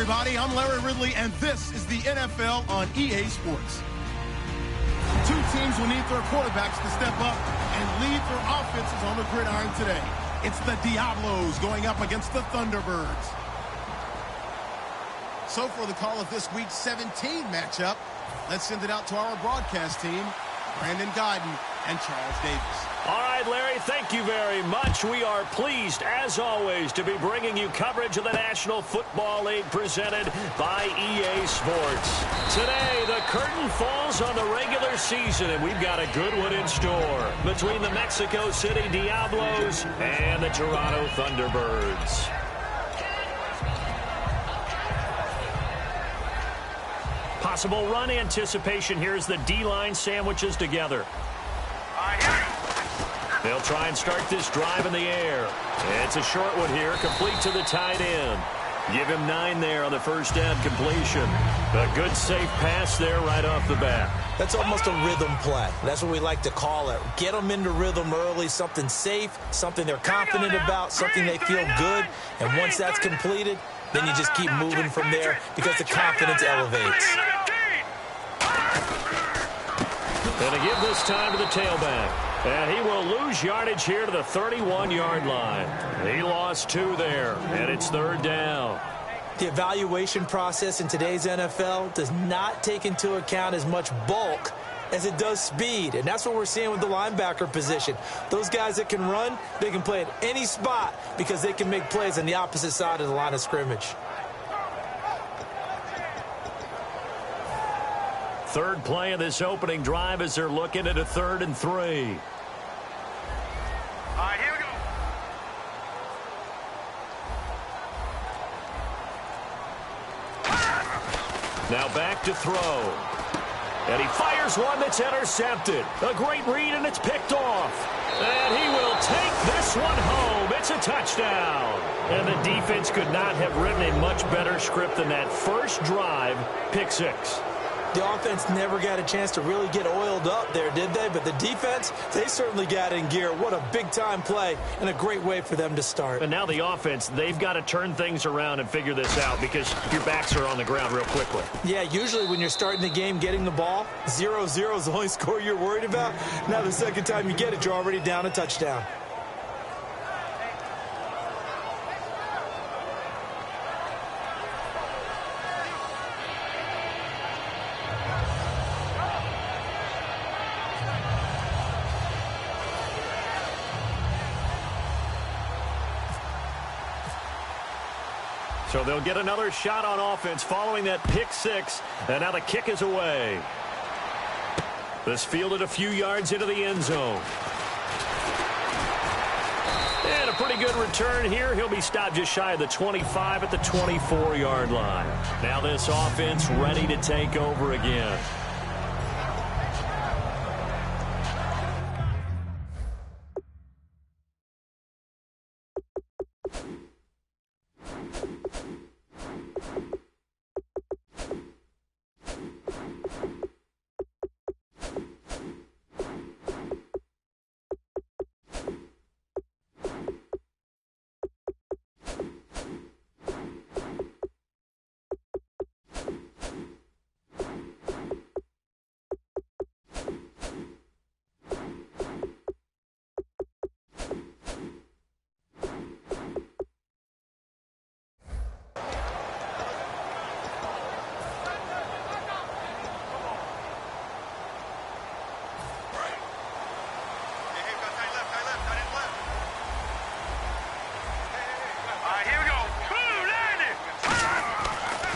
everybody. I'm Larry Ridley, and this is the NFL on EA Sports. Two teams will need their quarterbacks to step up and lead their offenses on the gridiron today. It's the Diablos going up against the Thunderbirds. So for the call of this Week 17 matchup, let's send it out to our broadcast team, Brandon Guyton and Charles Davis. All right, Larry, thank you very much. We are pleased, as always, to be bringing you coverage of the National Football League presented by EA Sports. Today, the curtain falls on the regular season, and we've got a good one in store between the Mexico City Diablos and the Toronto Thunderbirds. Possible run anticipation here as the D-line sandwiches together. They'll try and start this drive in the air. It's a short one here, complete to the tight end. Give him 9 there on the first down completion. A good, safe pass there right off the bat. That's almost a rhythm play. That's what we like to call it. Get them into rhythm early, something safe, something they're confident about, something they feel good. And once that's completed, then you just keep moving from there because the confidence elevates. And to give this time to the tailback. And he will lose yardage here to the 31-yard line. He lost 2 there, and it's 3rd down. The evaluation process in today's NFL does not take into account as much bulk as it does speed, and that's what we're seeing with the linebacker position. Those guys that can run, they can play at any spot because they can make plays on the opposite side of the line of scrimmage. Third play of this opening drive as they're looking at a 3rd and 3. All right, here we go. Now back to throw. And he fires one that's intercepted. A great read, and it's picked off. And he will take this one home. It's a touchdown. And the defense could not have written a much better script than that first drive, pick 6. The offense never got a chance to really get oiled up there, did they? But the defense, they certainly got in gear. What a big-time play and a great way for them to start. And now the offense, they've got to turn things around and figure this out because your backs are on the ground real quickly. Yeah, usually when you're starting the game getting the ball, 0-0 is the only score you're worried about. Now the second time you get it, you're already down a touchdown. So they'll get another shot on offense following that pick 6, and now the kick is away. This fielded a few yards into the end zone. And a pretty good return here. He'll be stopped just shy of the 25 at the 24-yard line. Now this offense ready to take over again.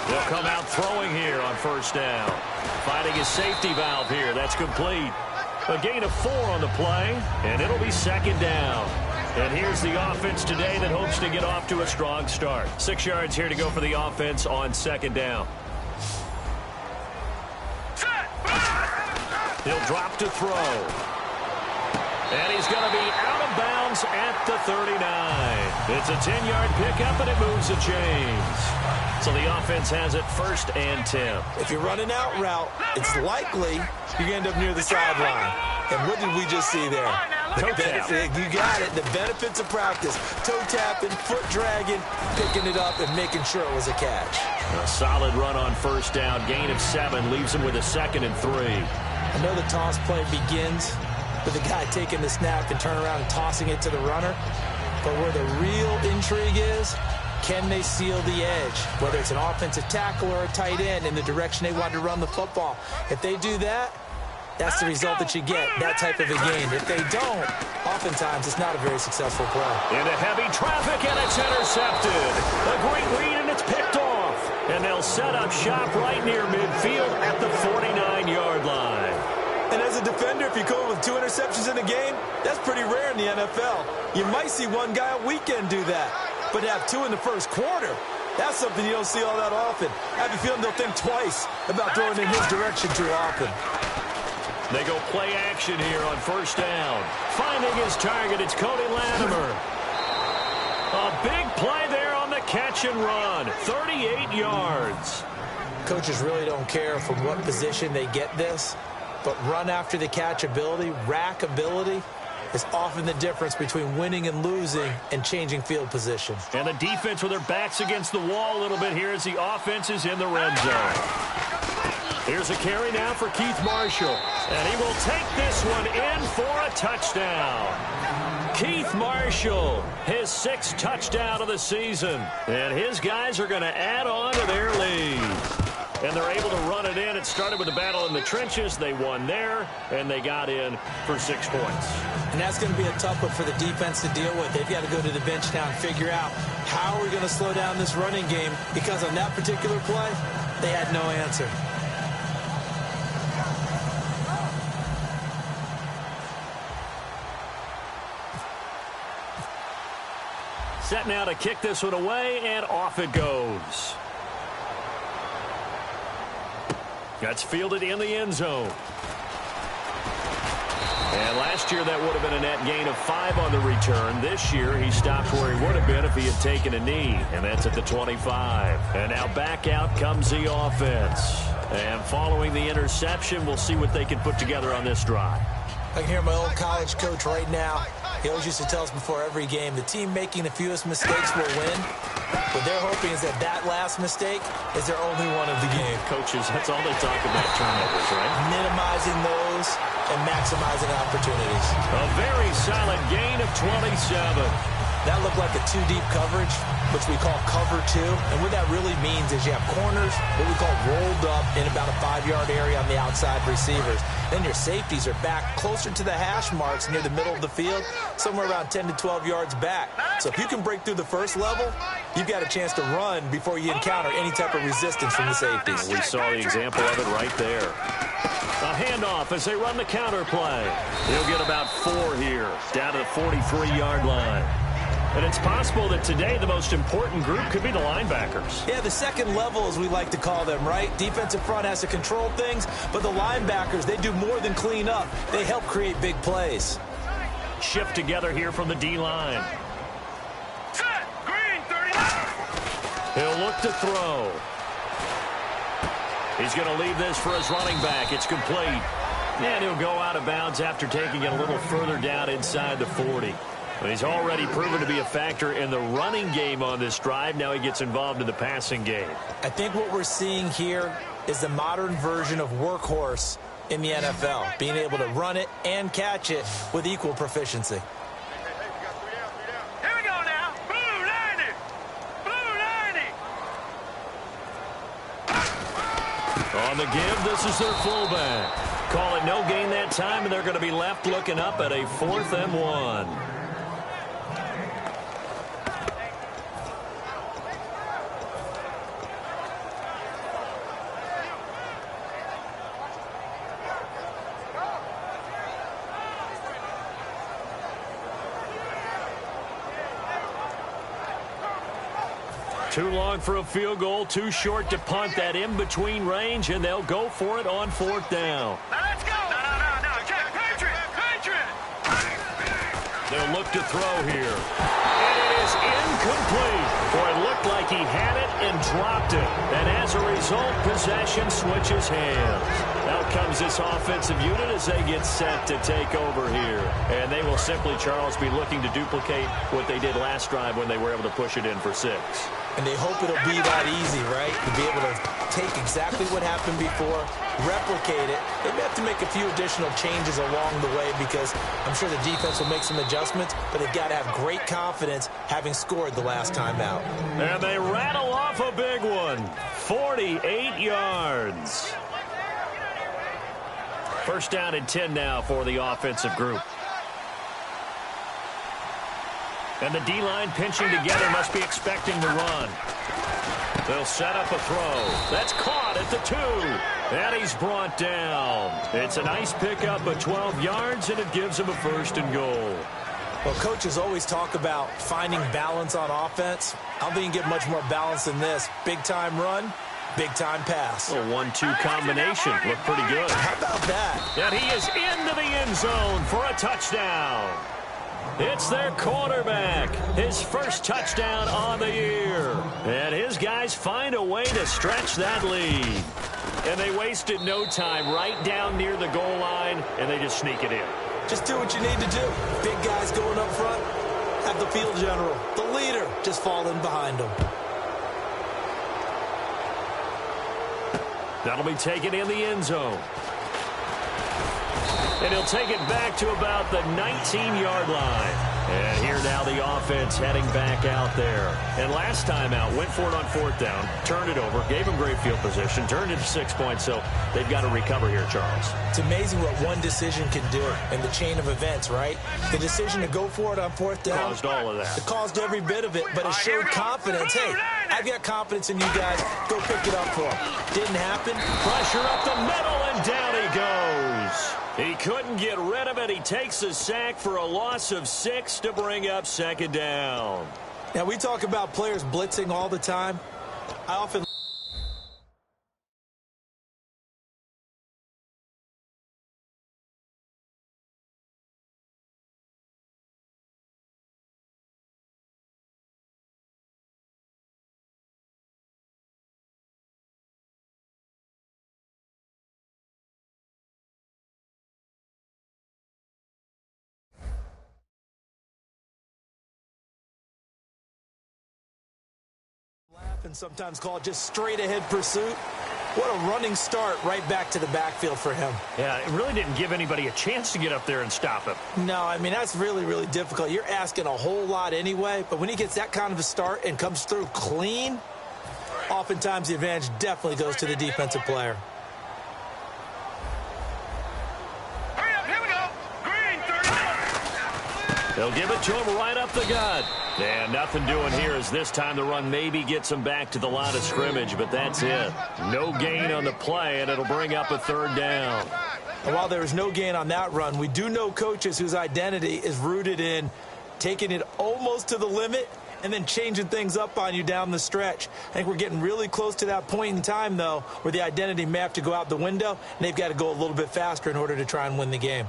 They'll come out throwing here on first down. Finding his safety valve here. That's complete. A gain of 4 on the play, and it'll be 2nd down. And here's the offense today that hopes to get off to a strong start. 6 yards here to go for the offense on 2nd down. He'll drop to throw. And he's going to be out of bounds at the 39. It's a 10-yard pickup, and it moves the chains. So the offense has it 1st and 10. If you're running out route, it's likely you're going to end up near the sideline. And what did we just see there? Toe tap. You got it. The benefits of practice. Toe tapping, foot dragging, picking it up, and making sure it was a catch. A solid run on first down. Gain of 7 leaves him with a 2nd and 3. I know the toss play begins with the guy taking the snap and turn around and tossing it to the runner. But where the real intrigue is, can they seal the edge? Whether it's an offensive tackle or a tight end in the direction they want to run the football. If they do that, that's the result that you get, that type of a game. If they don't, oftentimes it's not a very successful play. Into heavy traffic, and it's intercepted. A great read, and it's picked off. And they'll set up shop right near midfield at the 49-yard line. And as a defender, if you go with 2 interceptions in a game, that's pretty rare in the NFL. You might see one guy a weekend do that, but to have 2 in the first quarter, that's something you don't see all that often. I have a feeling they'll think twice about throwing in his direction too often. They go play action here on first down. Finding his target, it's Cody Latimer. A big play there on the catch and run. 38 yards. Coaches really don't care from what position they get this, but run after the catch ability, rack ability, is often the difference between winning and losing and changing field position. And the defense with their backs against the wall a little bit here as the offense is in the red zone. Here's a carry now for Keith Marshall. And he will take this one in for a touchdown. Keith Marshall, his 6th touchdown of the season. And his guys are going to add on to their lead. And they're able to run it in. It started with a battle in the trenches. They won there, and they got in for 6 points. And that's going to be a tough one for the defense to deal with. They've got to go to the bench now and figure out how are we going to slow down this running game, because on that particular play, they had no answer. Set now to kick this one away, and off it goes. That's fielded in the end zone. And last year, that would have been a net gain of 5 on the return. This year, he stopped where he would have been if he had taken a knee, and that's at the 25. And now back out comes the offense. And following the interception, we'll see what they can put together on this drive. I can hear my old college coach right now. He always used to tell us before every game, the team making the fewest mistakes will win. What they're hoping is that that last mistake is their only one of the game. Coaches, that's all they talk about, turnovers, right? Minimizing those and maximizing opportunities. A very solid gain of 27. That looked like a 2-deep coverage, which we call cover 2. And what that really means is you have corners, what we call rolled up in about a 5-yard area on the outside receivers. Then your safeties are back closer to the hash marks near the middle of the field, somewhere around 10 to 12 yards back. So if you can break through the first level, you've got a chance to run before you encounter any type of resistance from the safeties. We saw the example of it right there. A handoff as they run the counter play. He'll get about 4 here, down to the 43-yard line. And it's possible that today the most important group could be the linebackers. Yeah, the second level, as we like to call them, right? Defensive front has to control things, but the linebackers, they do more than clean up. They help create big plays. Shift together here from the D-line. He'll look to throw. He's going to leave this for his running back. It's complete. And he'll go out of bounds after taking it a little further down inside the 40. He's already proven to be a factor in the running game on this drive. Now he gets involved in the passing game. I think what we're seeing here is the modern version of workhorse in the NFL, being able to run it and catch it with equal proficiency. Here we go now. Blue 90. Blue 90. On the give, this is their fullback. Call it no gain that time, and they're going to be left looking up at a 4th and 1. Too long for a field goal, too short to punt. That in-between range, and they'll go for it on 4th down. Now let's go. No. Patriot. They'll look to throw here. And it is incomplete. Boy, it looked like he had it and dropped it. And as a result, possession switches hands. Now comes this offensive unit as they get set to take over here. And they will simply, Charles, be looking to duplicate what they did last drive when they were able to push it in for 6. And they hope it'll be that easy, right? To be able to take exactly what happened before, replicate it. They may have to make a few additional changes along the way because I'm sure the defense will make some adjustments, but they've got to have great confidence having scored the last time out. And they rattle off a big one. 48 yards. First down and 10 now for the offensive group. And the D-line pinching together, must be expecting the run. They'll set up a throw. That's caught at the 2. And he's brought down. It's a nice pickup of 12 yards, and it gives him a 1st and goal. Well, coaches always talk about finding balance on offense. I don't think you can get much more balance than this. Big-time run, big-time pass. A 1-2 combination. Looked pretty good. How about that? And he is into the end zone for a touchdown. It's their quarterback. His first touchdown on the year. And his guys find a way to stretch that lead. And they wasted no time right down near the goal line, and they just sneak it in. Just do what you need to do. Big guys going up front. Have the field general, the leader, just fall in behind them. That'll be taken in the end zone. And he'll take it back to about the 19-yard line. And here now the offense heading back out there. And last time out, went for it on 4th down, turned it over, gave him great field position, turned it to 6 points, so they've got to recover here, Charles. It's amazing what one decision can do in the chain of events, right? The decision to go for it on 4th down. Caused all of that. It caused every bit of it, but it showed confidence. Hey, I've got confidence in you guys. Go pick it up for him. Didn't happen. Pressure up the middle, and down he goes. He couldn't get rid of it. He takes a sack for a loss of 6 to bring up 2nd down. Now, we talk about players blitzing all the time. I often... and sometimes call it just straight-ahead pursuit. What a running start right back to the backfield for him. Yeah, it really didn't give anybody a chance to get up there and stop him. No, I mean, that's really, really difficult. You're asking a whole lot anyway, but when he gets that kind of a start and comes through clean, oftentimes the advantage definitely goes to the defensive player. Hurry up, here we go. Green, 30. They'll give it to him right up the gut. And nothing doing here as this time the run maybe gets him back to the line of scrimmage, but that's it. No gain on the play, and it'll bring up a 3rd down. And while there is no gain on that run, we do know coaches whose identity is rooted in taking it almost to the limit and then changing things up on you down the stretch. I think we're getting really close to that point in time, though, where the identity may have to go out the window, and they've got to go a little bit faster in order to try and win the game.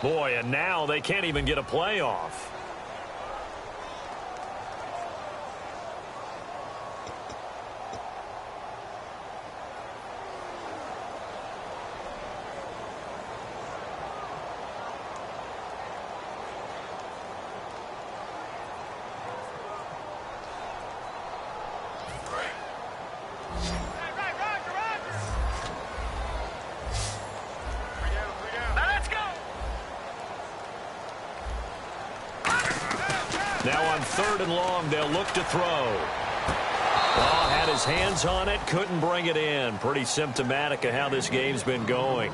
Boy, and now they can't even get a play off. Now on 3rd and long, they'll look to throw. Well, had his hands on it, couldn't bring it in. Pretty symptomatic of how this game's been going.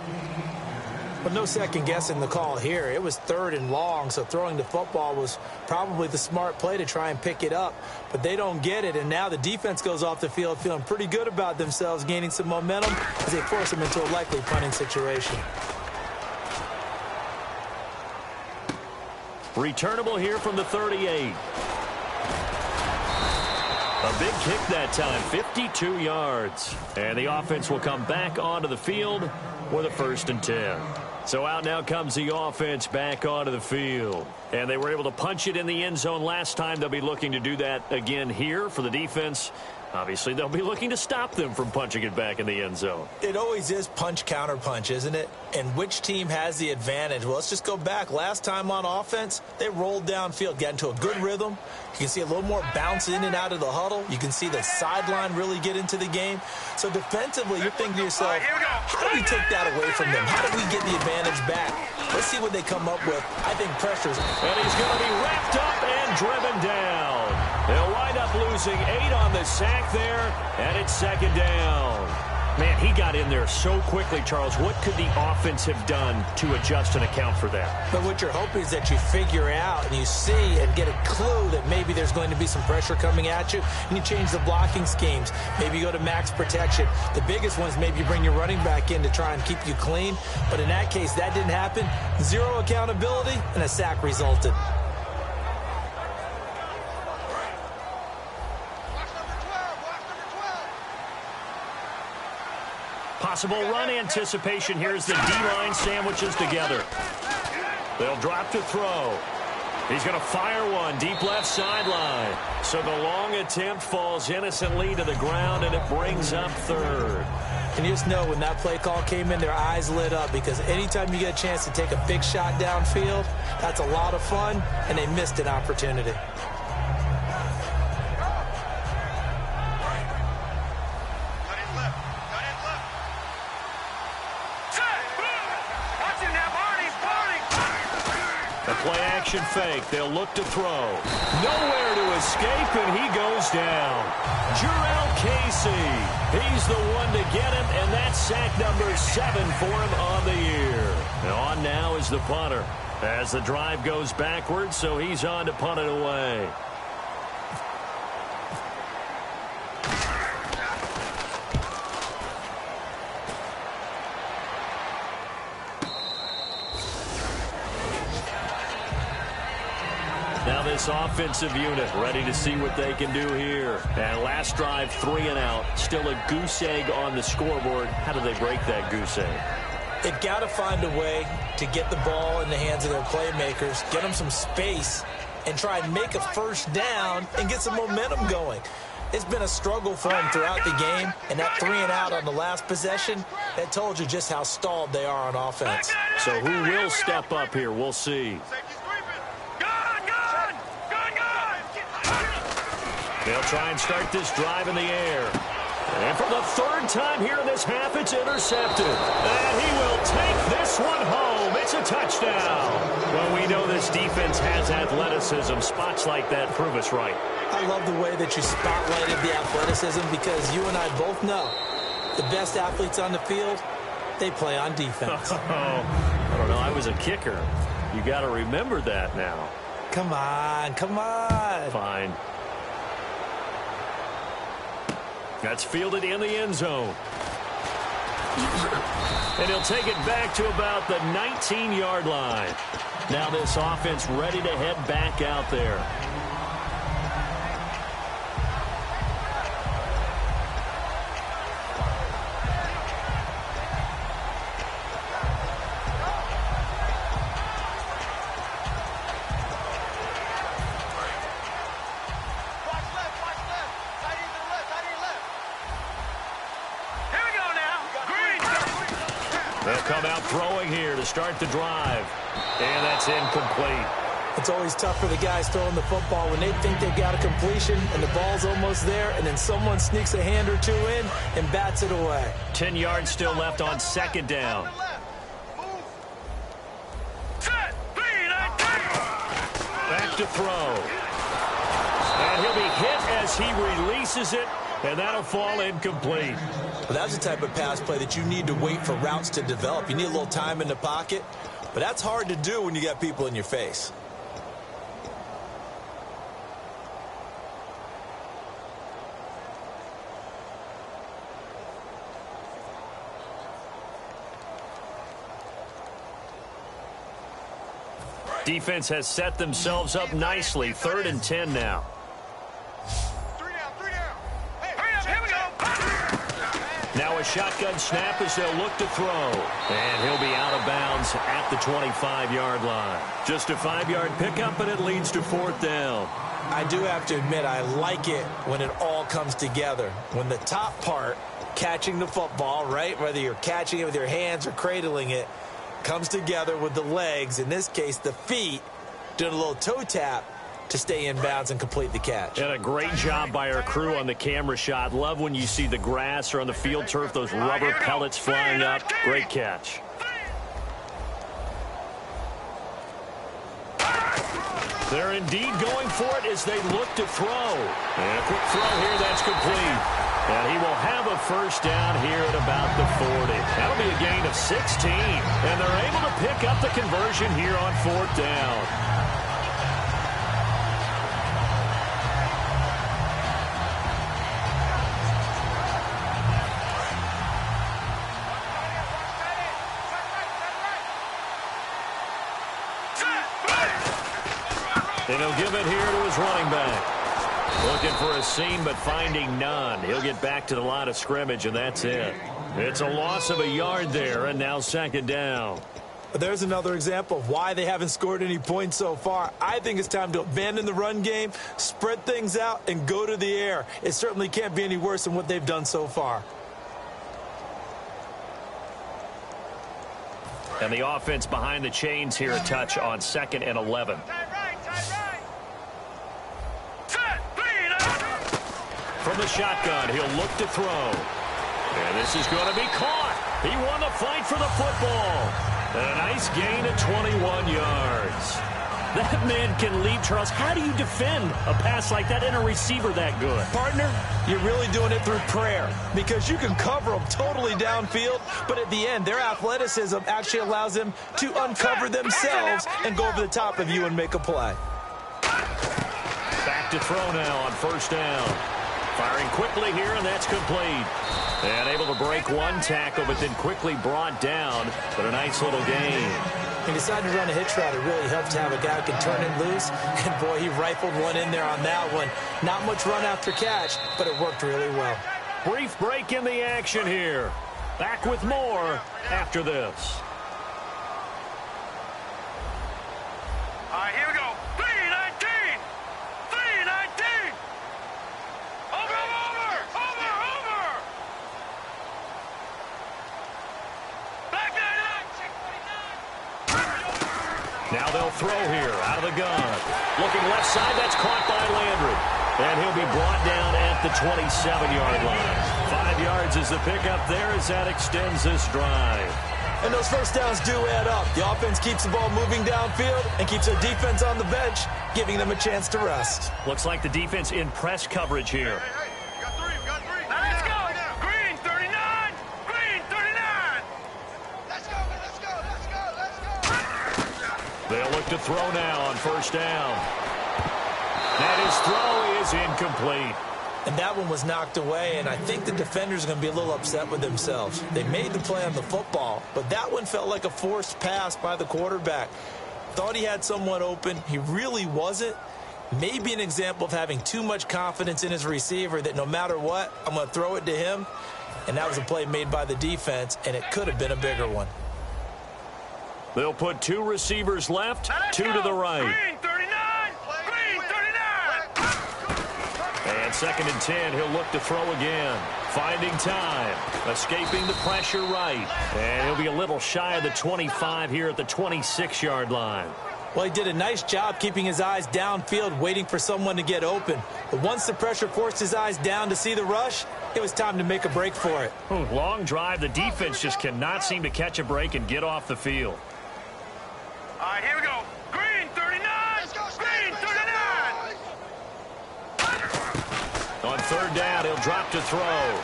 But no second guessing the call here. It was 3rd and long, so throwing the football was probably the smart play to try and pick it up. But they don't get it, and now the defense goes off the field feeling pretty good about themselves, gaining some momentum as they force them into a likely punting situation. Returnable here from the 38. A big kick that time, 52 yards. And the offense will come back onto the field with a 1st and 10. So out now comes the offense back onto the field. And they were able to punch it in the end zone last time. They'll be looking to do that again here for the defense. Obviously, they'll be looking to stop them from punching it back in the end zone. It always is punch, counter punch, isn't it? And which team has the advantage? Well, let's just go back. Last time on offense, they rolled downfield, got into a good rhythm. You can see a little more bounce in and out of the huddle. You can see the sideline really get into the game. So defensively, you're thinking to yourself, how do we take that away from them? How do we get the advantage back? Let's see what they come up with. I think pressure's... And he's going to be wrapped up and driven down. They'll wind up losing 8 on the sack there, and it's 2nd down. Man, he got in there so quickly, Charles. What could the offense have done to adjust and account for that? But what you're hoping is that you figure out and you see and get a clue that maybe there's going to be some pressure coming at you, and you change the blocking schemes. Maybe you go to max protection. The biggest one is maybe you bring your running back in to try and keep you clean. But in that case, that didn't happen. 0 accountability, and a sack resulted. Possible run anticipation. Here's the D-line sandwiches together. They'll drop to throw. He's going to fire one deep left sideline. So the long attempt falls innocently to the ground, and it brings up 3rd. And you just know when that play call came in, their eyes lit up, because anytime you get a chance to take a big shot downfield, that's a lot of fun, and they missed an opportunity. Play-action fake. They'll look to throw. Nowhere to escape, and he goes down. Jurrell Casey. He's the one to get him, and that's sack number 7 for him on the year. And on now is the punter as the drive goes backwards, so he's on to punt it away. Now this offensive unit ready to see what they can do here. And last drive, 3 and out. Still a goose egg on the scoreboard. How do they break that goose egg? They've got to find a way to get the ball in the hands of their playmakers, get them some space, and try and make a 1st down and get some momentum going. It's been a struggle for them throughout the game, and that 3 and out on the last possession, that told you just how stalled they are on offense. So who will step up here? We'll see. They'll try and start this drive in the air. And for the 3rd time here in this half, it's intercepted. And he will take this one home. It's a touchdown. Well, we know this defense has athleticism. Spots like that prove us right. I love the way that you spotlighted the athleticism, because you and I both know the best athletes on the field, they play on defense. I don't know. I was a kicker. You got to remember that now. Come on, come on. Fine. That's fielded in the end zone. And he'll take it back to about the 19-yard line. Now this offense ready to head back out there. They'll come out throwing here to start the drive. And that's incomplete. It's always tough for the guys throwing the football when they think they've got a completion and the ball's almost there, and then someone sneaks a hand or 2 in and bats it away. 10 yards still left on 2nd down. Back to throw. And he'll be hit as he releases it, and that'll fall incomplete. Well, that's the type of pass play that you need to wait for routes to develop. You need a little time in the pocket, but that's hard to do when you got people in your face. Defense has set themselves up nicely. 3rd and 10 now. 3 down, 3 down. Now a shotgun snap as they'll look to throw. And he'll be out of bounds at the 25-yard line. Just a 5-yard pickup, and it leads to 4th down. I do have to admit, I like it when it all comes together. When the top part, catching the football, right, whether you're catching it with your hands or cradling it, comes together with the legs, in this case the feet, doing a little toe tap to stay in bounds and complete the catch. And a great job by our crew on the camera shot. Love when you see the grass or on the field turf, those rubber pellets flying up. Great catch. They're indeed going for it as they look to throw. And a quick throw here, that's complete. And he will have a first down here at about the 40. That'll be a gain of 16. And they're able to pick up the conversion here on 4th down. And he'll give it here to his running back. Looking for a seam, but finding none. He'll get back to the line of scrimmage, and that's it. It's a loss of a yard there, and now 2nd down. There's another example of why they haven't scored any points so far. I think it's time to abandon the run game, spread things out, and go to the air. It certainly can't be any worse than what they've done so far. And the offense behind the chains here a touch on 2nd and 11. From the shotgun, he'll look to throw. And this is going to be caught. He won the fight for the football. And a nice gain of 21 yards. That man can leap, Charles. How do you defend a pass like that and a receiver that good? Partner, you're really doing it through prayer, because you can cover them totally downfield, but at the end, their athleticism actually allows them to uncover themselves and go over the top of you and make a play. Back to throw now on 1st down. Firing quickly here, and that's complete. And able to break one tackle, but then quickly brought down. But a nice little gain. He decided to run a hitch route. It really helps to have a guy who can turn it loose. And, boy, he rifled one in there on that one. Not much run after catch, but it worked really well. Brief break in the action here. Back with more after this. All right, here we go. 3-19. 3-19. Over. Back Now they'll throw here out of the gun. Looking left side, that's caught by Landry. And he'll be brought down at the 27-yard line. 5 yards is the pickup there as that extends this drive. And those first downs do add up. The offense keeps the ball moving downfield and keeps their defense on the bench, giving them a chance to rest. Looks like the defense in press coverage here. We got three. Now let's go. Green 39. Green 39. Let's go. They'll look to throw now on 1st down. And his throw is incomplete. And that one was knocked away, and I think the defenders are going to be a little upset with themselves. They made the play on the football, but that one felt like a forced pass by the quarterback. Thought he had someone open. He really wasn't. Maybe an example of having too much confidence in his receiver that no matter what, I'm going to throw it to him. And that was a play made by the defense, and it could have been a bigger one. They'll put 2 receivers left, 2 to the right. Green 39. Green 39. And 2nd and 10, he'll look to throw again. Finding time, escaping the pressure right. And he'll be a little shy of the 25 here at the 26-yard line. Well, he did a nice job keeping his eyes downfield, waiting for someone to get open. But once the pressure forced his eyes down to see the rush, it was time to make a break for it. Long drive. The defense just cannot seem to catch a break and get off the field. All right, here we go. Green 39. Green 39. On 3rd down, he'll drop to throw.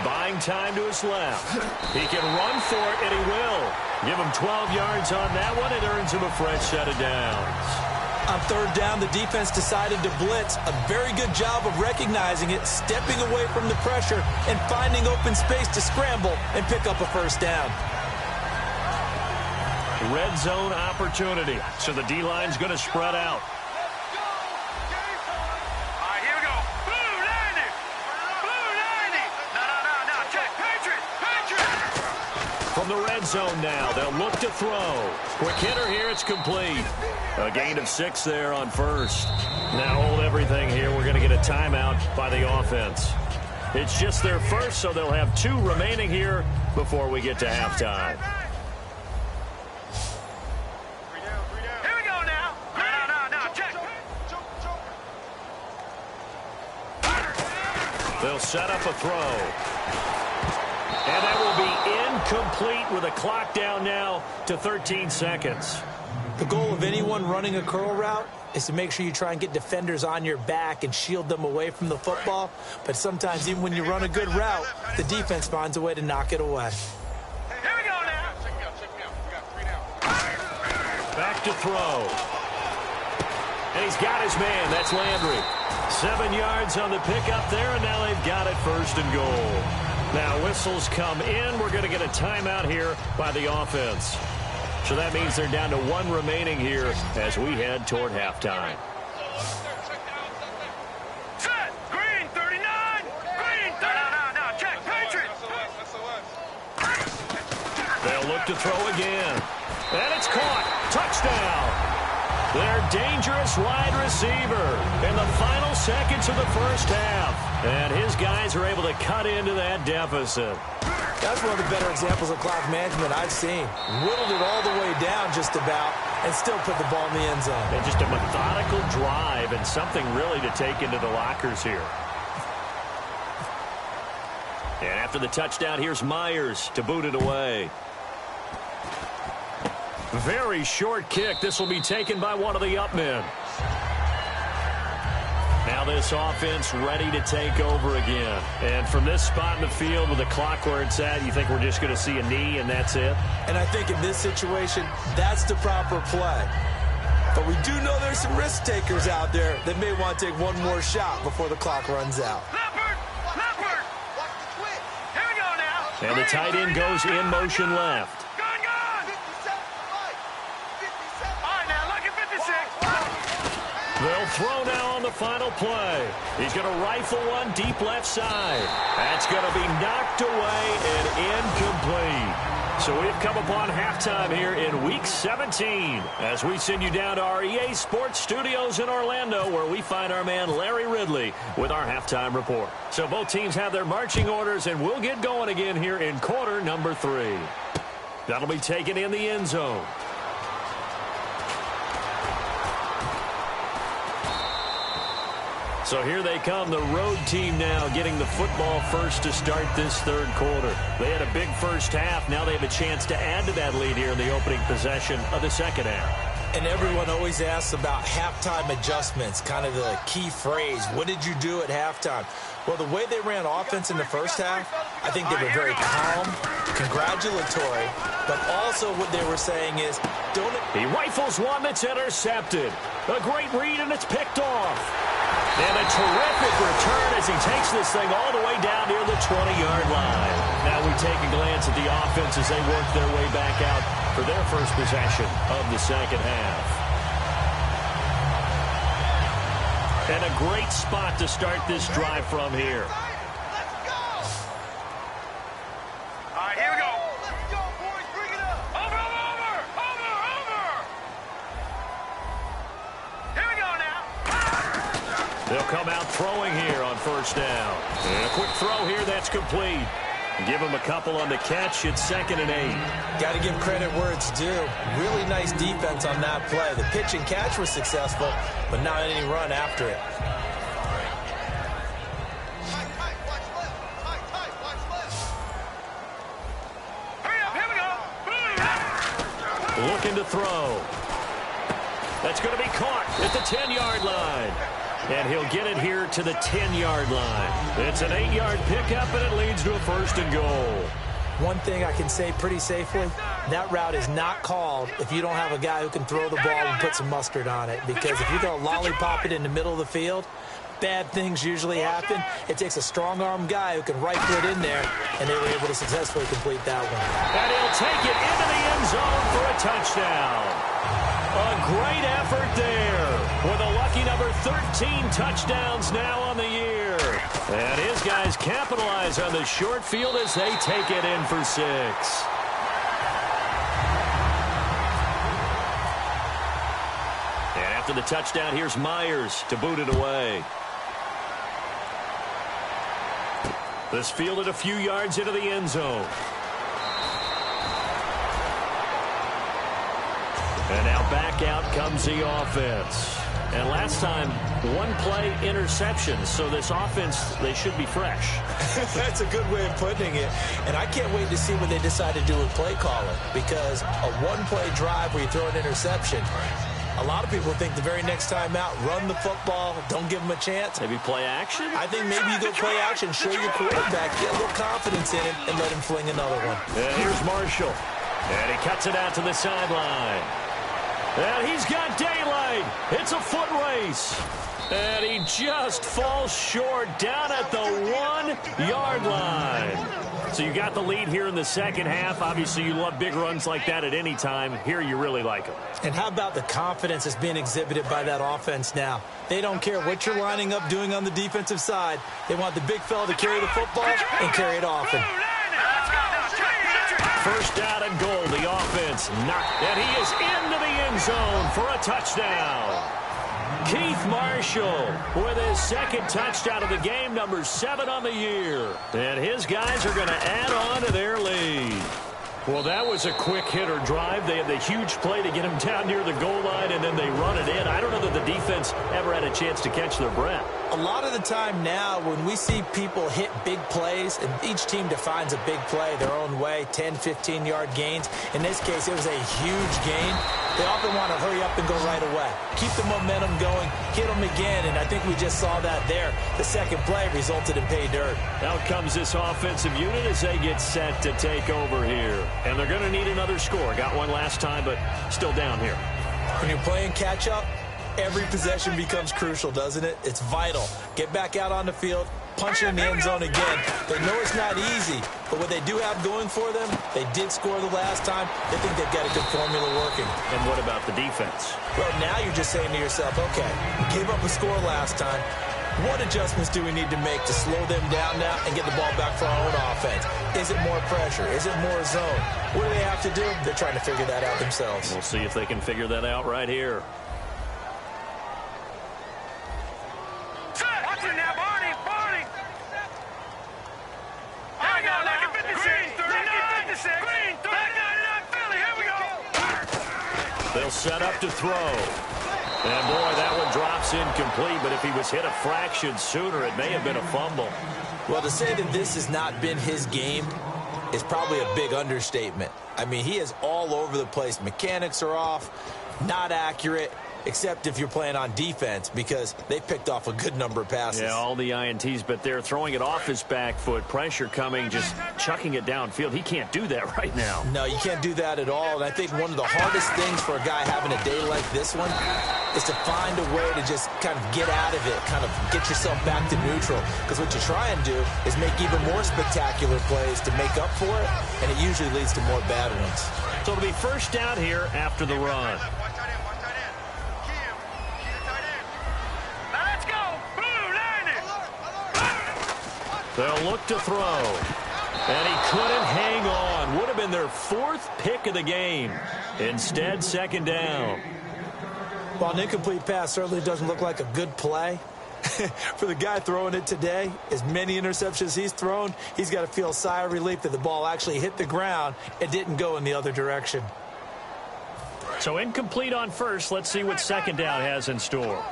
Buying time to his left. He can run for it, and he will. Give him 12 yards on that one. It earns him a fresh set of downs. On 3rd down, the defense decided to blitz. A very good job of recognizing it, stepping away from the pressure, and finding open space to scramble and pick up a first down. Red zone opportunity. So the D-line's going to spread out. All right, here we go. Blue 90. Blue 90. No. from the red zone now. They'll look to throw. Quick hitter here. It's complete. A gain of 6 there on first. Now hold everything here. We're going to get a timeout by the offense. It's just their first, so they'll have 2 remaining here before we get to halftime. Here we go now. No, check. They'll set up a throw. And that will be incomplete with a clock down now to 13 seconds. The goal of anyone running a curl route is to make sure you try and get defenders on your back and shield them away from the football. But sometimes even when you run a good route, the defense finds a way to knock it away. Here we go now. Check me out. We got 3 now. Back to throw. And he's got his man. That's Landry. 7 yards on the pickup there, and now they've got it first and goal. Now whistles come in. We're going to get a timeout here by the offense. So that means they're down to 1 remaining here as we head toward halftime. Set. Green 39. Green 39. No, check. Patriots. They'll look to throw again. And it's caught. Touchdown. Their dangerous wide receiver in the final seconds of the first half. And his guys are able to cut into that deficit. That's one of the better examples of clock management I've seen. Whittled it all the way down just about and still put the ball in the end zone. And just a methodical drive and something really to take into the lockers here. And after the touchdown, here's Myers to boot it away. Very short kick. This will be taken by one of the up men. Now this offense ready to take over again. And from this spot in the field with the clock where it's at, you think we're just going to see a knee and that's it? And I think in this situation, that's the proper play. But we do know there's some risk takers out there that may want to take one more shot before the clock runs out. Leopard. Watch the twitch. Here we go now. And the tight end goes in motion left. They'll throw now on the final play. He's going to rifle one deep left side. That's going to be knocked away and incomplete. So we've come upon halftime here in Week 17 as we send you down to our EA Sports Studios in Orlando where we find our man Larry Ridley with our halftime report. So both teams have their marching orders and we'll get going again here in quarter number 3. That'll be taken in the end zone. So here they come, the road team now getting the football first to start this third quarter. They had a big first half. Now they have a chance to add to that lead here in the opening possession of the second half. And everyone always asks about halftime adjustments, kind of the key phrase. What did you do at halftime? Well, the way they ran offense in the first half, I think they were very calm, congratulatory, but also what they were saying is, don't... He rifles one that's intercepted. A great read, and it's picked off. And a terrific return as he takes this thing all the way down near the 20-yard line. Now we take a glance at the offense as they work their way back out for their first possession of the second half. And a great spot to start this drive from here. Let's go! All right, here we go. Let's go, boys. Bring it up. Over. Here we go now. They'll come out throwing here on first down. And a quick throw here that's complete. Give him a couple on the catch. It's 2nd and 8. Got to give credit where it's due. Really nice defense on that play. The pitch and catch was successful, but not any run after it. Hurry up, here we go. Looking to throw. That's going to be caught at the 10-yard line. And he'll get it here to the 10-yard line. It's an 8-yard pickup, and it leads to a 1st and goal. One thing I can say pretty safely, that route is not called if you don't have a guy who can throw the ball and put some mustard on it. Because if you're going to lollipop it in the middle of the field, bad things usually happen. It takes a strong-arm guy who can rifle it in there, and they were able to successfully complete that one. And he'll take it into the end zone for a touchdown. A great effort there with a lucky number 13 touchdowns now on the year. And his guys capitalize on the short field as they take it in for 6. After the touchdown, here's Myers to boot it away. This fielded a few yards into the end zone. And now back out comes the offense. And last time, one-play interception. So this offense, they should be fresh. That's a good way of putting it. And I can't wait to see what they decide to do with play calling. Because a one-play drive where you throw an interception, a lot of people think the very next time out, run the football, don't give them a chance. Maybe play action? I think maybe you go play action, show your quarterback, get a little confidence in him, and let him fling another one. And here's Marshall. And he cuts it out to the sideline. And he's got daylight. It's a foot race. And he just falls short down at the 1-yard line. So you got the lead here in the second half. Obviously, you love big runs like that at any time. Here, you really like them. And how about the confidence that's being exhibited by that offense now? They don't care what you're lining up doing on the defensive side. They want the big fella to carry the football and carry it often. First down and goal, the offense knocked, and he is into the end zone for a touchdown. Keith Marshall with his second touchdown of the game, number 7 on the year. And his guys are going to add on to their lead. Well, that was a quick hitter drive. They had the huge play to get him down near the goal line, and then they run it in. I don't know that the defense ever had a chance to catch their breath. A lot of the time now when we see people hit big plays, and each team defines a big play their own way, 10, 15-yard gains. In this case, it was a huge gain. They often want to hurry up and go right away. Keep the momentum going, hit them again, and I think we just saw that there. The second play resulted in pay dirt. Out comes this offensive unit as they get set to take over here. And they're going to need another score. Got one last time, but still down here. When you're playing catch-up, every possession becomes crucial, doesn't it? It's vital. Get back out on the field, punch in the end zone again. They know it's not easy, but what they do have going for them, they did score the last time. They think they've got a good formula working. And what about the defense? Well, now you're just saying to yourself, okay, gave up a score last time. What adjustments do we need to make to slow them down now and get the ball back for our own offense? Is it more pressure? Is it more zone? What do they have to do? They're trying to figure that out themselves. We'll see if they can figure that out right here. Watch it now, Barney! Barney! Hang on, like a 56! Green, 56! Green, 39, Philly, here we go! They'll set up to throw. And, boy, that one drops incomplete, but if he was hit a fraction sooner, it may have been a fumble. Well, to say that this has not been his game is probably a big understatement. I mean, he is all over the place. Mechanics are off, not accurate, except if you're playing on defense, because they picked off a good number of passes. Yeah, all the INTs, but they're throwing it off his back foot. Pressure coming, just chucking it downfield. He can't do that right now. No, you can't do that at all. And I think one of the hardest things for a guy having a day like this one is to find a way to just kind of get out of it, kind of get yourself back to neutral. Because what you try and do is make even more spectacular plays to make up for it, and it usually leads to more bad ones. So it'll be first down here after the run. They'll look to throw. And he couldn't hang on. Would have been their 4th pick of the game. Instead, second down. While an incomplete pass certainly doesn't look like a good play, for the guy throwing it today, as many interceptions he's thrown, he's got to feel a sigh of relief that the ball actually hit the ground and didn't go in the other direction. So incomplete on first. Let's see what second down has in store.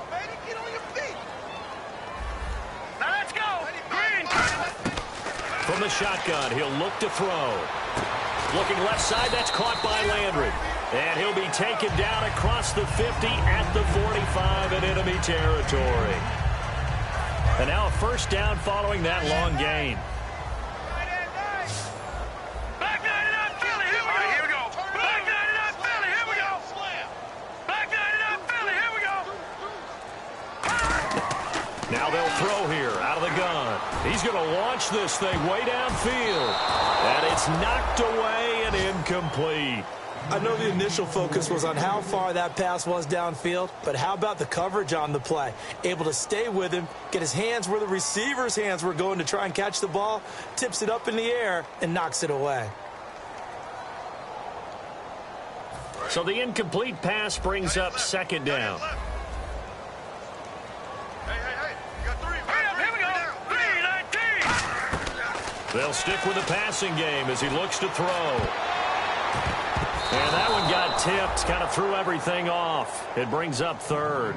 From the shotgun, he'll look to throw. Looking left side, that's caught by Landry. And he'll be taken down across the 50 at the 45 in enemy territory. And now a first down following that long gain. Back 99 Philly, here we go. Here we go. Back 99 Philly, here we go. Back 99 Philly, here we go. Now they'll throw here out of the gun. He's going to launch this thing way downfield. And it's knocked away and incomplete. I know the initial focus was on how far that pass was downfield, but how about the coverage on the play? Able to stay with him, get his hands where the receiver's hands were going to try and catch the ball, tips it up in the air, and knocks it away. So the incomplete pass brings up second down. They'll stick with the passing game as he looks to throw. And that one got tipped, kind of threw everything off. It brings up third.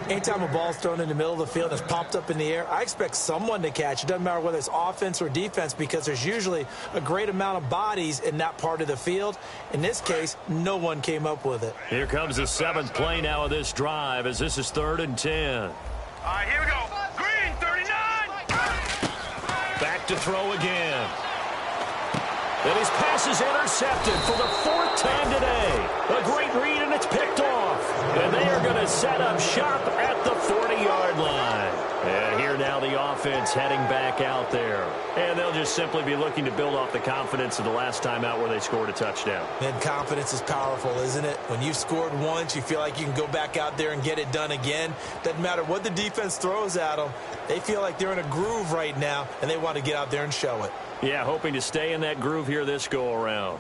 Anytime a ball's thrown in the middle of the field and it's popped up in the air, I expect someone to catch. It doesn't matter whether it's offense or defense because there's usually a great amount of bodies in that part of the field. In this case, no one came up with it. Here comes the 7th play now of this drive as this is 3rd and 10. All right, here we go. Green, 39. Back to throw again. And his pass is intercepted for the 4th time today. A great read, and it's picked off. And they are going to set up shop at the 40-yard line. And here now the offense heading back out there. And they'll just simply be looking to build off the confidence of the last time out where they scored a touchdown. And confidence is powerful, isn't it? When you've scored once, you feel like you can go back out there and get it done again. Doesn't matter what the defense throws at them. They feel like they're in a groove right now, and they want to get out there and show it. Yeah, hoping to stay in that groove here this go-around.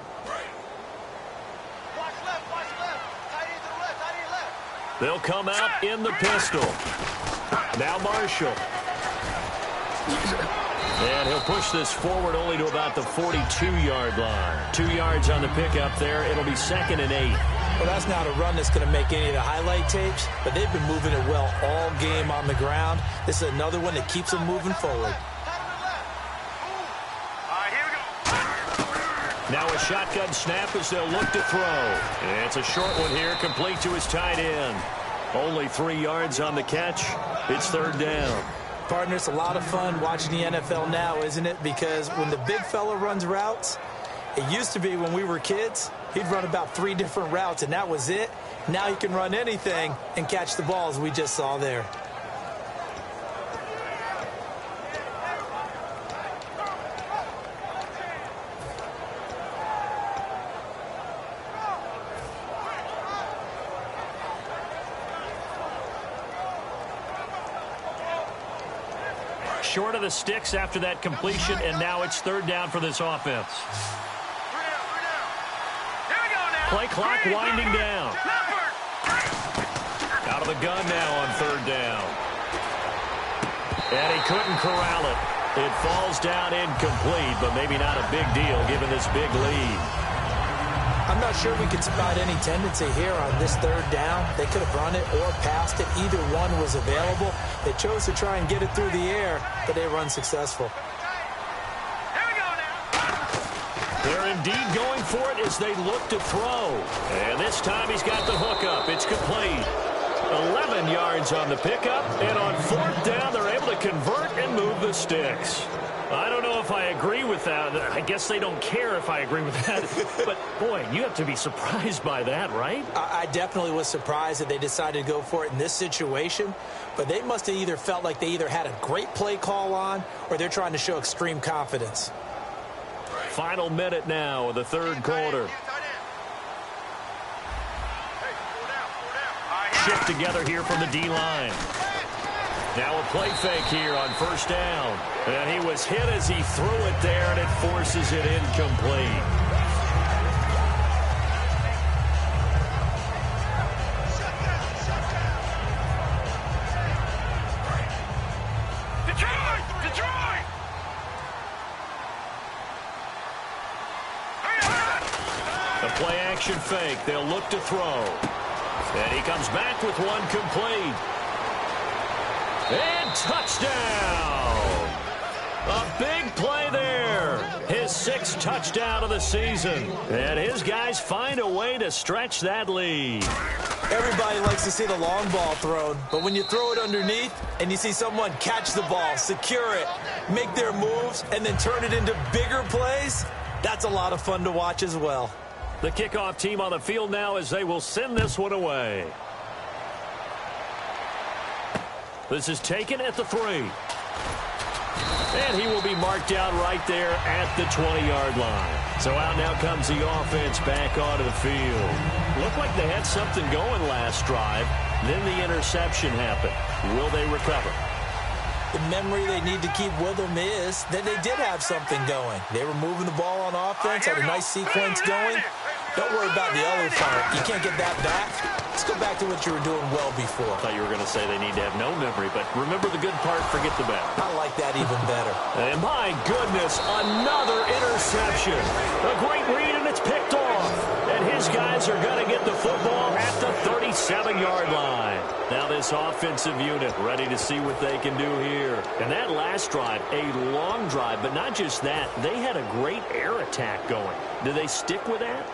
They'll come out in the pistol. Now Marshall. And he'll push this forward only to about the 42-yard line. 2 yards on the pickup there. It'll be 2nd and 8. Well, that's not a run that's going to make any of the highlight tapes, but they've been moving it well all game on the ground. This is another one that keeps them moving forward. Now a shotgun snap as they'll look to throw. And it's a short one here, complete to his tight end. Only 3 yards on the catch. It's 3rd down. Partner, it's a lot of fun watching the NFL now, isn't it? Because when the big fella runs routes, it used to be when we were kids, he'd run about 3 different routes, and that was it. Now he can run anything and catch the balls we just saw there. Short of the sticks after that completion, and now it's 3rd down for this offense. Play clock winding down. Out of the gun now on 3rd down. And he couldn't corral it. It falls down incomplete, but maybe not a big deal given this big lead. I'm not sure we could spot any tendency here on this 3rd down. They could have run it or passed it. Either one was available. They chose to try and get it through the air, but they run successful. They're indeed going for it as they look to throw. And this time he's got the hook up. It's complete. 11 yards on the pickup. And on 4th down, they're able to convert and move the sticks. I don't know if I agree with that. I guess they don't care if I agree with that. But, boy, you have to be surprised by that, right? I definitely was surprised that they decided to go for it in this situation. But they must have either felt like they either had a great play call on or they're trying to show extreme confidence. Final minute now of the 3rd quarter. Shift together here from the D-line. Now a play fake here on 1st down. And he was hit as he threw it there, and it forces it incomplete. Detroit! A play-action fake. They'll look to throw. And he comes back with one complete. And touchdown! A big play there. His 6th touchdown of the season. And his guys find a way to stretch that lead. Everybody likes to see the long ball thrown, but when you throw it underneath and you see someone catch the ball, secure it, make their moves, and then turn it into bigger plays, that's a lot of fun to watch as well. The kickoff team on the field now as they will send this one away. This is taken at the 3. And he will be marked down right there at the 20-yard line. So out now comes the offense back onto the field. Looked like they had something going last drive. Then the interception happened. Will they recover? The memory they need to keep with them is that they did have something going. They were moving the ball on offense, had a nice sequence going. Don't worry about the other part. You can't get that back. Let's go back to what you were doing well before. I thought you were going to say they need to have no memory, but remember the good part, forget the bad. I like that even better. And my goodness, another interception. A great read, and it's picked off. And his guys are going to get the football at the 37-yard line. Now this offensive unit ready to see what they can do here. And that last drive, a long drive, but not just that. They had a great air attack going. Do they stick with that?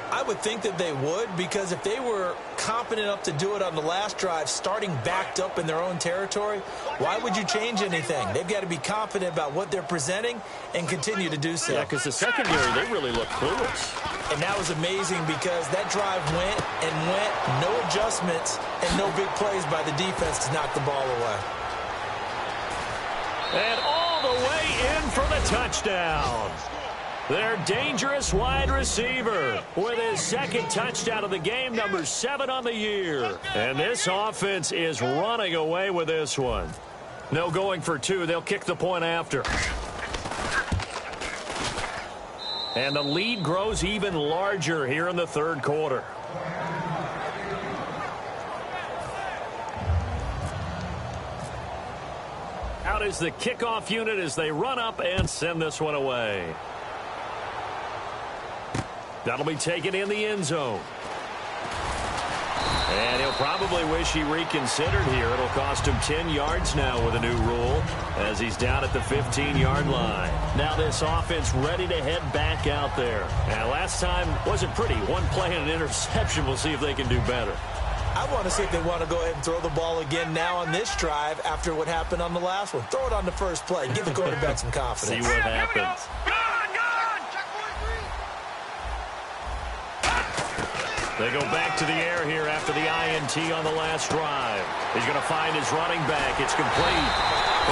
I would think that they would, because if they were competent enough to do it on the last drive, starting backed up in their own territory, why would you change anything? They've got to be confident about what they're presenting and continue to do so. Yeah, because the secondary, they really look clueless. And that was amazing because that drive went and went, no adjustments and no big plays by the defense to knock the ball away. And all the way in for the touchdown. Their dangerous wide receiver with his second touchdown of the game, number 7 on the year. And this offense is running away with this one. No going for 2. They'll kick the point after. And the lead grows even larger here in the third quarter. Out is the kickoff unit as they run up and send this one away. That'll be taken in the end zone. And he'll probably wish he reconsidered here. It'll cost him 10 yards now with a new rule as he's down at the 15-yard line. Now this offense ready to head back out there. And last time wasn't pretty. One play and an interception. We'll see if they can do better. I want to see if they want to go ahead and throw the ball again now on this drive after what happened on the last one. Throw it on the first play. Give the quarterback some confidence. See what happens. They go back to the air here after the INT on the last drive. He's going to find his running back. It's complete.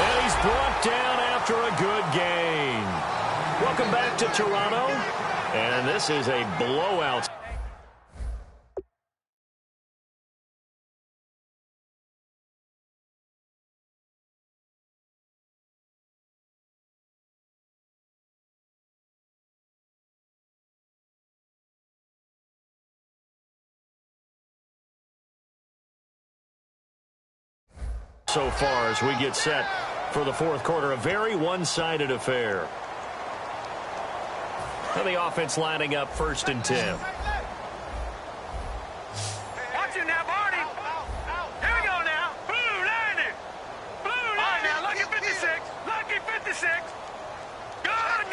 And he's brought down after a good gain. Welcome back to Toronto. And this is a blowout. So far as we get set for the fourth quarter, a very one-sided affair. And the offense lining up 1st and 10. Watch it now, Barney. Here we go now. Blue 90. Blue 90. All right, now, lucky 56. Lucky 56. Good.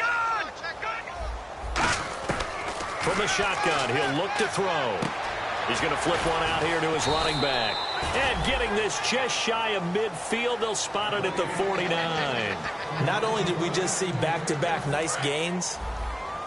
From the shotgun, he'll look to throw. He's going to flip one out here to his running back. And getting this just shy of midfield, they'll spot it at the 49. Not only did we just see back-to-back nice gains,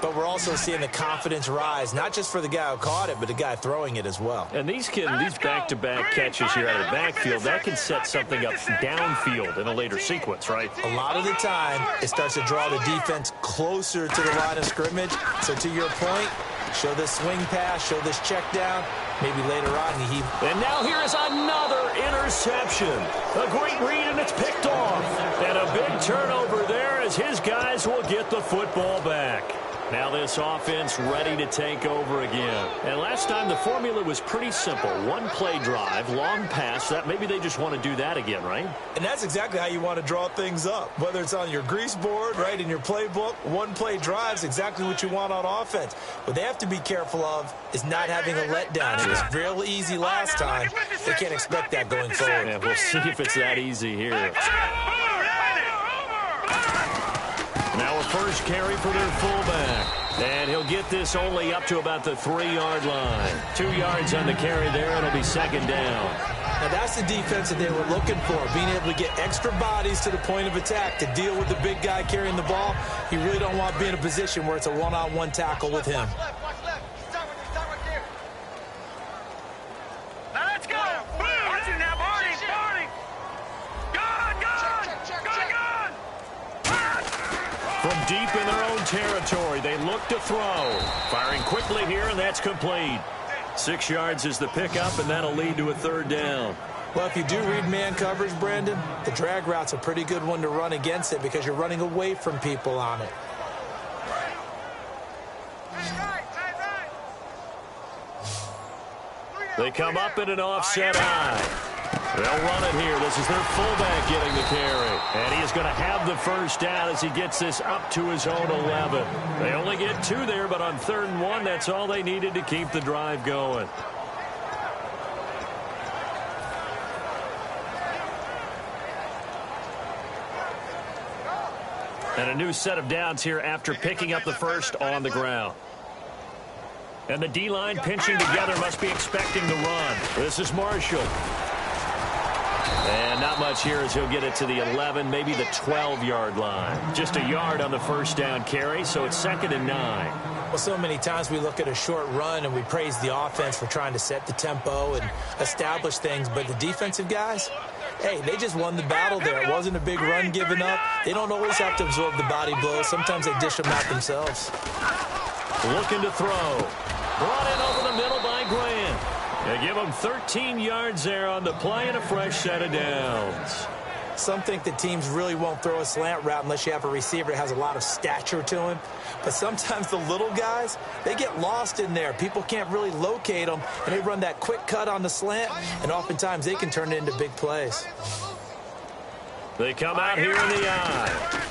but we're also seeing the confidence rise, not just for the guy who caught it, but the guy throwing it as well. And these back-to-back catches here out of the backfield, that can set something up downfield in a later sequence, right? A lot of the time, it starts to draw the defense closer to the line of scrimmage. So to your point, show this swing pass, show this check down. Maybe later on he... And now here is another interception. A great read, and it's picked off. And a big turnover there as his guys will get the football back. Now this offense ready to take over again. And last time the formula was pretty simple. One play drive, long pass. That maybe they just want to do that again, right? And that's exactly how you want to draw things up. Whether it's on your grease board, right, in your playbook, one play drive is exactly what you want on offense. What they have to be careful of is not having a letdown. It was real easy last time. They can't expect that going forward. Yeah, we'll see if it's that easy here. Now a first carry for their fullback. And he'll get this only up to about the 3-yard line. 2 yards on the carry there, and it'll be 2nd down. Now that's the defense that they were looking for, being able to get extra bodies to the point of attack to deal with the big guy carrying the ball. You really don't want to be in a position where it's a one-on-one tackle with him. Now let's go. Watch it now, Barney. From deep in their own territory, they look to throw. Firing quickly here, and that's complete. 6 yards is the pickup, and that'll lead to a 3rd down. Well, if you do read man coverage, Brandon, the drag route's a pretty good one to run against it because you're running away from people on it. They come up in an offset high. They'll run it here. This is their fullback getting the carry. And he is going to have the first down as he gets this up to his own 11. They only get 2 there, but on 3rd and 1, that's all they needed to keep the drive going. And a new set of downs here after picking up the first on the ground. And the D-line pinching together must be expecting the run. This is Marshall. And not much here as he'll get it to the 11, maybe the 12-yard line. Just a yard on the first down carry, so it's 2nd and 9. Well, so many times we look at a short run and we praise the offense for trying to set the tempo and establish things, but the defensive guys, hey, they just won the battle there. It wasn't a big run given up. They don't always have to absorb the body blows. Sometimes they dish them out themselves. Looking to throw. Brought in over the middle by Grant. They give him 13 yards there on the play and a fresh set of downs. Some think that teams really won't throw a slant route unless you have a receiver that has a lot of stature to him. But sometimes the little guys, they get lost in there. People can't really locate them, and they run that quick cut on the slant, and oftentimes they can turn it into big plays. They come out here in the eye.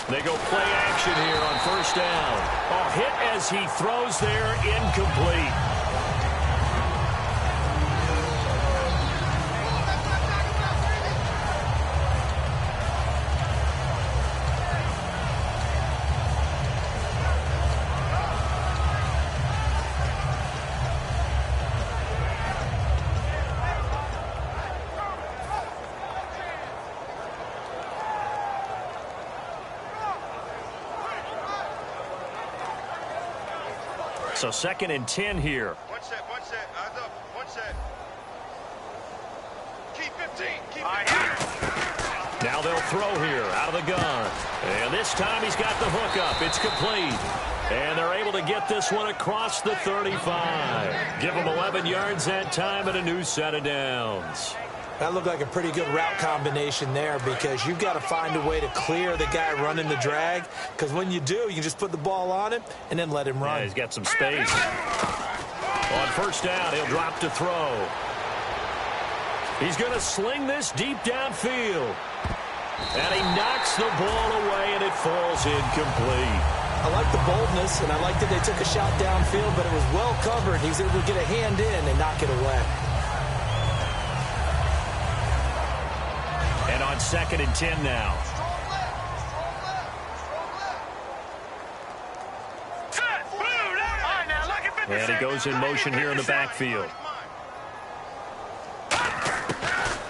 They go play action here on first down. A hit as he throws there, incomplete. So 2nd and 10 here. One set, eyes up, one set. Keep 15, keep 15. Now they'll throw here out of the gun. And this time he's got the hook up. It's complete. And they're able to get this one across the 35. Give them 11 yards that time and a new set of downs. That looked like a pretty good route combination there because you've got to find a way to clear the guy running the drag, because when you do, you can just put the ball on him and then let him run. Yeah, he's got some space. On first down, he'll drop to throw. He's going to sling this deep downfield. And he knocks the ball away, and it falls incomplete. I like the boldness, and I like that they took a shot downfield, but it was well covered. He was able to get a hand in and knock it away. And on 2nd and 10 now. And he goes in motion here in the backfield.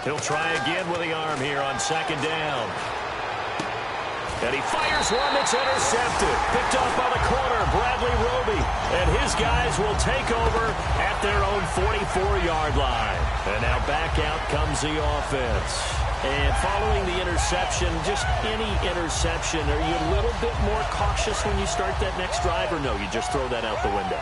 He'll try again with the arm here on 2nd down. And he fires one that's intercepted. Picked off by the corner, Bradley Roby. And his guys will take over at their own 44-yard line. And now back out comes the offense. And following the interception, just any interception, are you a little bit more cautious when you start that next drive, or no, you just throw that out the window?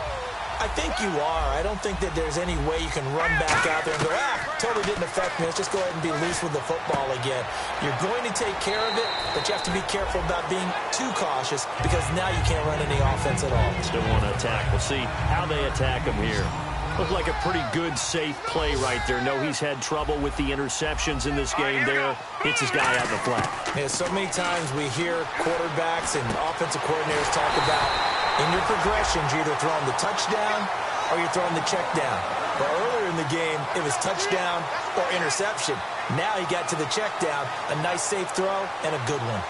I think you are. I don't think that there's any way you can run back out there and go, totally didn't affect me. Let's just go ahead and be loose with the football again. You're going to take care of it, but you have to be careful about being too cautious because now you can't run any offense at all. Still want to attack. We'll see how they attack him here. Looked like a pretty good, safe play right there. No, he's had trouble with the interceptions in this game there. Hits his guy out in the flat. Yeah, so many times we hear quarterbacks and offensive coordinators talk about in your progressions, you're either throwing the touchdown or you're throwing the check down. But earlier in the game, it was touchdown or interception. Now he got to the check down, a nice safe throw, and a good one.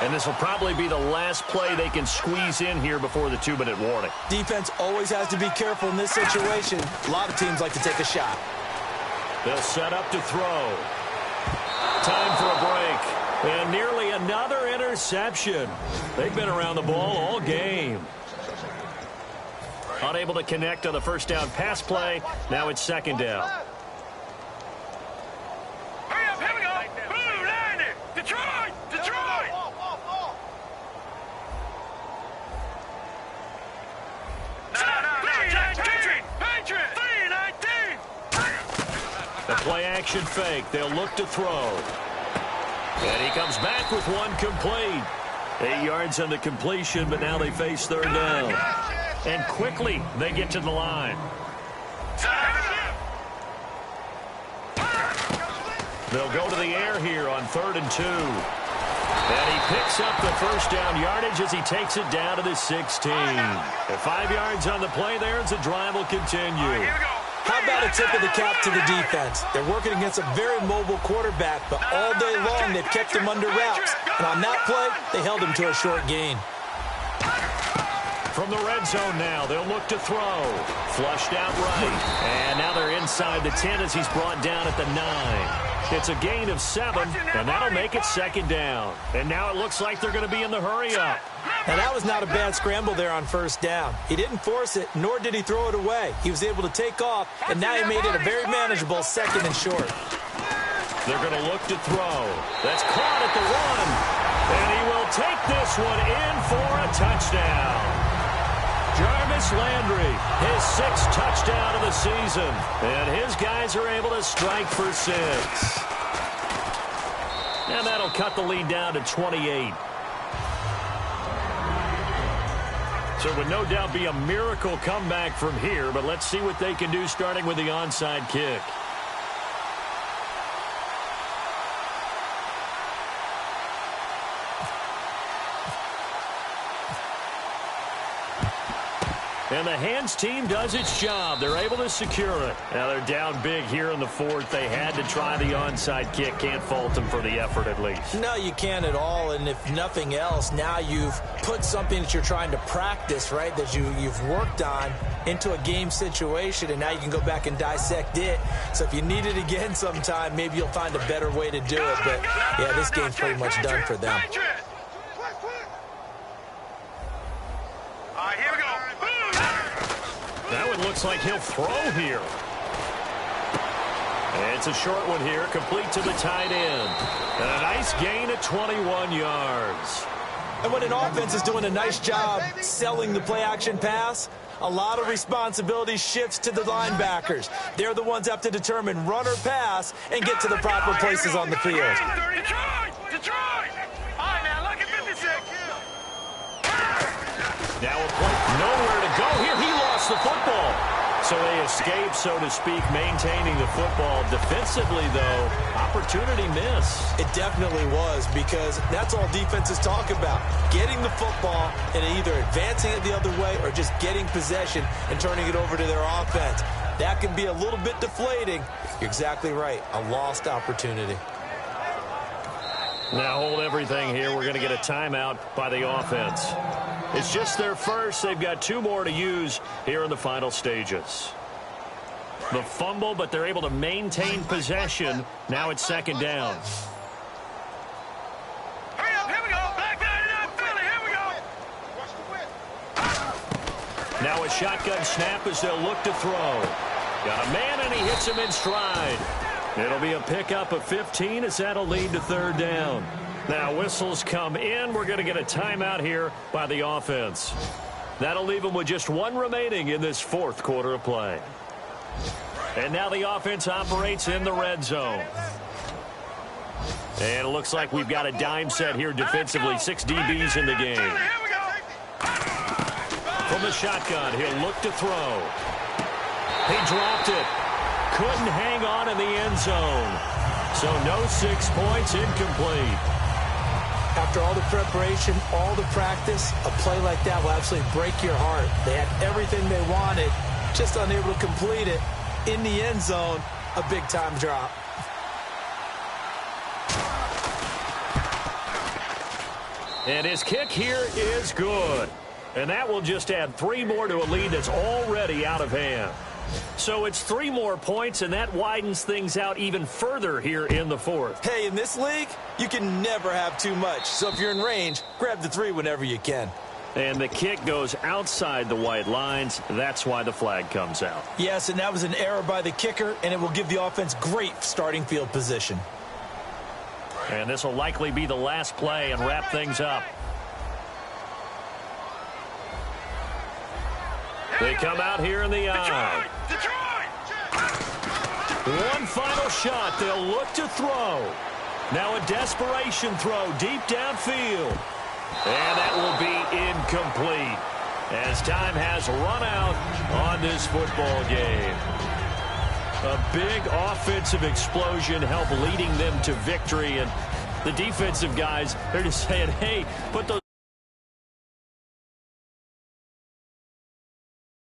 And this will probably be the last play they can squeeze in here before the 2-minute warning. Defense always has to be careful in this situation. A lot of teams like to take a shot. They'll set up to throw. Time for a break. And nearly another interception. They've been around the ball all game. Unable to connect on the first down pass play. Now it's 2nd down. Hurry up, here we go. Blue, Landy. Detroit, Detroit. The play-action fake. They'll look to throw. And he comes back with one complete. 8 yards on the completion, but now they face third down. And quickly, they get to the line. They'll go to the air here on 3rd and 2. And he picks up the first down yardage as he takes it down to the 16. At 5 yards on the play there as the drive will continue. How about a tip of the cap to the defense? They're working against a very mobile quarterback, but all day long they've kept him under wraps. And on that play, they held him to a short gain. From the red zone now, they'll look to throw. Flushed out right. And now they're inside the 10 as he's brought down at the 9. It's a gain of 7, and that'll make it 2nd down. And now it looks like they're going to be in the hurry-up. And that was not a bad scramble there on 1st down. He didn't force it, nor did he throw it away. He was able to take off, and now he made it a very manageable 2nd and short. They're going to look to throw. That's caught at the 1. And he will take this one in for a touchdown. Jarvis Landry, his 6th touchdown of the season. And his guys are able to strike for 6. And that'll cut the lead down to 28. So it would no doubt be a miracle comeback from here, but let's see what they can do starting with the onside kick. And the hands team does its job. They're able to secure it. Now they're down big here in the 4th. They had to try the onside kick. Can't fault them for the effort at least. No, you can't at all. And if nothing else, now you've put something that you're trying to practice, right, that you've worked on into a game situation, and now you can go back and dissect it. So if you need it again sometime, maybe you'll find a better way to do it. But, yeah, this game's pretty much done for them. Here we go. That one looks like he'll throw here. It's a short one here, complete to the tight end. And a nice gain at 21 yards. And when an offense is doing a nice job selling the play-action pass, a lot of responsibility shifts to the linebackers. They're the ones that have to determine run or pass and get to the proper places on the field. Detroit! All right, now look at 56. Now a play, nowhere to go here. He lost the football. So they escape, so to speak, maintaining the football. Defensively, though, opportunity miss. It definitely was, because that's all defenses talk about. Getting the football and either advancing it the other way or just getting possession and turning it over to their offense. That can be a little bit deflating. You're exactly right. A lost opportunity. Now hold everything here. We're going to get a timeout by the offense. It's just their first. They've got 2 more to use here in the final stages. The fumble, but they're able to maintain possession. Now it's 2nd down. Hurry up, here we go. Back down it up, Philly, here we go. Now a shotgun snap as they'll look to throw. Got a man, and he hits him in stride. It'll be a pickup of 15 as that'll lead to 3rd down. Now whistles come in. We're going to get a timeout here by the offense. That'll leave them with just 1 remaining in this 4th quarter of play. And now the offense operates in the red zone. And it looks like we've got a dime set here defensively. 6 DBs in the game. From the shotgun, he'll look to throw. He dropped it. Couldn't hang on in the end zone. So no 6 points, incomplete. After all the preparation, all the practice, a play like that will absolutely break your heart. They had everything they wanted, just unable to complete it. In the end zone, a big-time drop. And his kick here is good. And that will just add 3 more to a lead that's already out of hand. So it's 3 more points, and that widens things out even further here in the 4th. Hey, in this league, you can never have too much. So if you're in range, grab the 3 whenever you can. And the kick goes outside the white lines. That's why the flag comes out. Yes, and that was an error by the kicker, and it will give the offense great starting field position. And this will likely be the last play and wrap things up. They come out here in the eye. One final shot. They'll look to throw. Now a desperation throw deep downfield. And that will be incomplete as time has run out on this football game. A big offensive explosion helped leading them to victory, and the defensive guys, they're just saying, hey, put those